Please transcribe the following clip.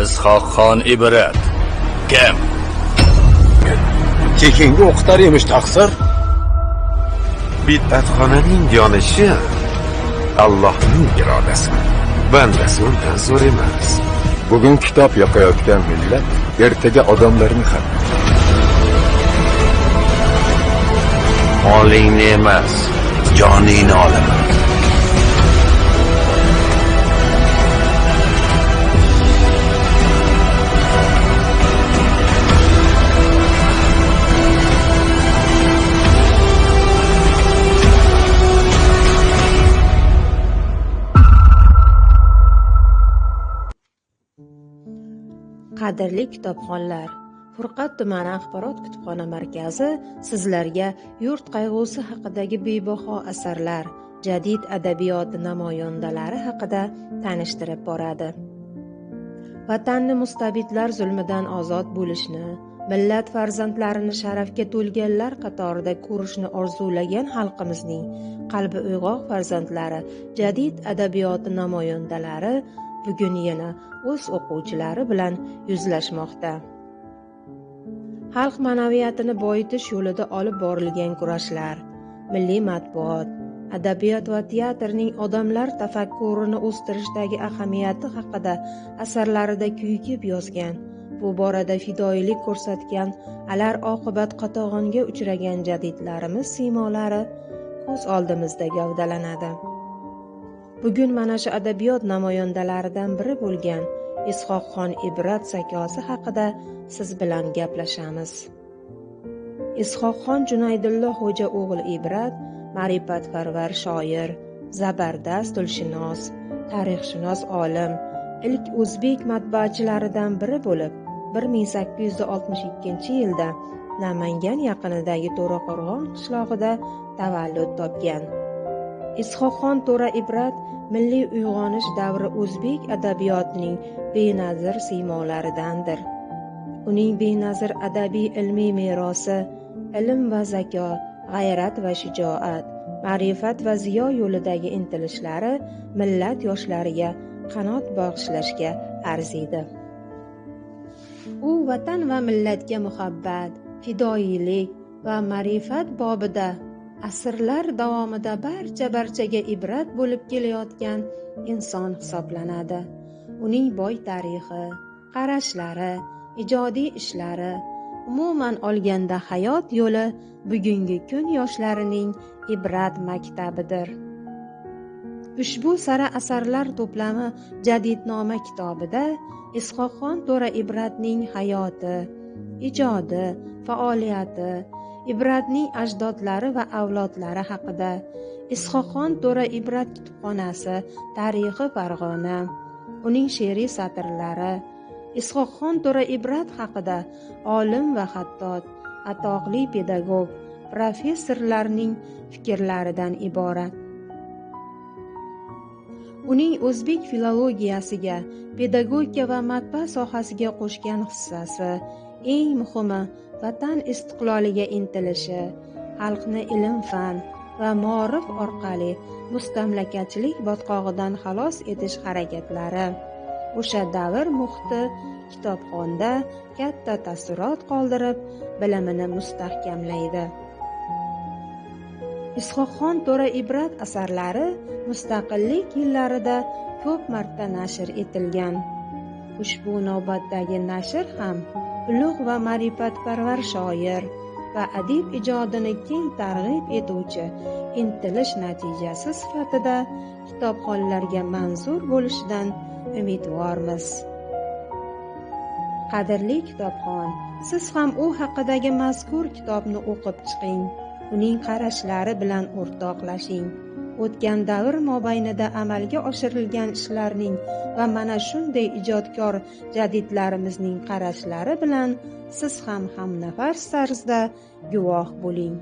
Is'hoqxon Ibrat. Kim? Tekinga o'qitar emish taqsir. Bid'atxonaning yonishi Allohning irodasi. Bandasi undan zo'r emas. Bugun kitob yoqayotgan millat ertaga odamlarni ham. Molingni emas, joningni olaman. Qadrli kitobxonlar, Furqat tumani axborot kutubxona markazi sizlarga yurt qayg'usi haqidagi bebaho asarlar, jadid adabiyot namoyandalari haqida tanishtirib boradi. Vatanni mustabidlar zulmidan ozod bo'lishni, millat farzandlarini sharafga to'lganlar qatorida ko'rishni orzulagan xalqimizning qalbi uyg'oq farzandlari jadid adabiyot namoyandalari bugun yana o'z o'quvchilari bilan yuzlashmoqda. Xalq ma'naviyatini boyitish yo'lida olib borilgan kurashlar, milliy matbuot, adabiyot va teatrning odamlar tafakkurini o'stirishdagi ahamiyati haqida asarlarida kuyikib yozgan, bu borada fidoyilik ko'rsatgan, alar oqibat qatag'onga uchragan jadidlarimiz siymolari ko'z oldimizda gavdalanadi. Bugun mana shu adabiyot namoyandalaridan biri bo'lgan Is'hoqxon Ibrat sakosi haqida siz bilan gaplashamiz. Is'hoqxon Junaydullo xo'ja o'g'li Ibrat ma'rifatparvar shoir, zabardast tilshunos, tarixshunos olim, ilk o'zbek matbaachilaridan biri bo'lib, 1862-yilda Namangan yaqinidagi To'raqo'rg'on qishlog'ida tavallud topgan. Is'hoqxon To'ra Ibrat milliy uyg'onish davri o'zbek adabiyotining benazir siymolaridandir. Uning benazir adabiy ilmiy merosi, ilm va zako, g'ayrat va shijoat, ma'rifat va ziyo yo'lidagi intilishlari millat yoshlariga qanot bag'ishlashga arziydi. U vatan va millatga muhabbat, fidoyilik va ma'rifat bobida asrlar davomida barchaga ibrat bo'lib kelayotgan inson hisoblanadi. Uning boy tarixi, qarashlari, ijodiy ishlari, umuman olganda hayot yo'li bugungi kun yoshlarining ibrat maktabidir. Ushbu sara asarlar to'plami Jadidnoma kitobida Is'hoqxon To'ra Ibratning hayoti, ijodi, faoliyati, Ibratning ajdodlari va avlodlari haqida, Is'hoqxon To'ra Ibrat kutubxonasi tarixi Farg'ona, uning she'riy satrlari, Is'hoqxon To'ra Ibrat haqida olim va xattot, atoqli pedagog, professorlarning fikrlaridan iborat. Uning o'zbek filologiyasiga, pedagogika va matbaa sohasiga qo'shgan hissasi, eng muhimi vatan istiqloliga intilishi, xalqni ilm-fan va ma'rif orqali mustamlakachilik botqog'idan xalos etish harakatlari o'sha davr muhiti kitobxonda katta taassurot qoldirib, bilimini mustahkamlaydi. Is'hoqxon To'ra Ibrat asarlari mustaqillik yillarida ko'p marta nashr etilgan. Ushbu navbatdagi nashr ham ulug' va ma'rifatparvar shoir va adib ijodini keng targ'ib etuvchi intilish natijasi sifatida kitobxonlarga manzur bo'lishidan umidvormiz. Qadrli kitobxon, siz ham u haqidagi mazkur kitobni o'qib chiqing, uning qarashlari bilan o'rtoqlashing. O'tgan davr mobaynida amalga oshirilgan ishlarning va mana shunday ijodkor jadidlarimizning qarashlari bilan siz ham hamnafas tarzda guvoh bo'ling.